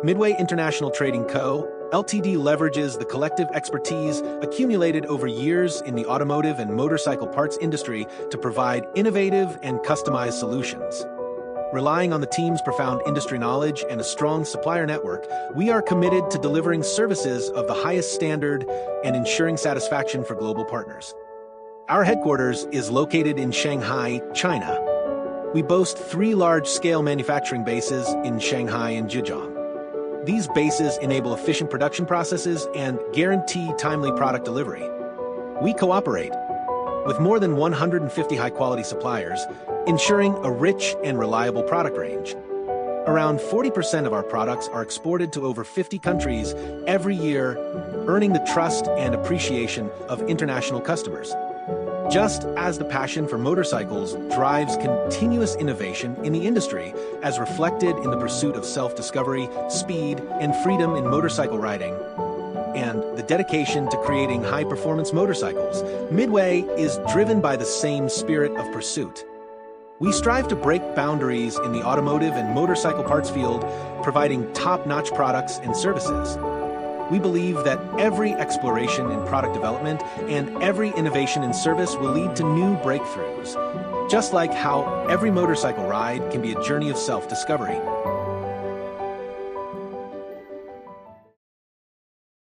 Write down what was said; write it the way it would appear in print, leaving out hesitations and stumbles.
Midway International Trading Co., Ltd. leverages the collective expertise accumulated over years in the automotive and motorcycle parts industry to provide innovative and customized solutions. Relying on the team's profound industry knowledge and a strong supplier network, we are committed to delivering services of the highest standard and ensuring satisfaction for global partners. Our headquarters is located in Shanghai, China. We boast 3 large-scale manufacturing bases in Shanghai and Zhejiang. These bases enable efficient production processes and guarantee timely product delivery. We cooperate with more than 150 high-quality suppliers, ensuring a rich and reliable product range. Around 40% of our products are exported to over 50 countries every year, earning the trust and appreciation of international customers. Just as the passion for motorcycles drives continuous innovation in the industry, as reflected in the pursuit of self-discovery, speed, and freedom in motorcycle riding, and the dedication to creating high-performance motorcycles, Midway is driven by the same spirit of pursuit. We strive to break boundaries in the automotive and motorcycle parts field, providing top-notch products and services. We believe that every exploration in product development and every innovation in service will lead to new breakthroughs, just like how every motorcycle ride can be a journey of self-discovery.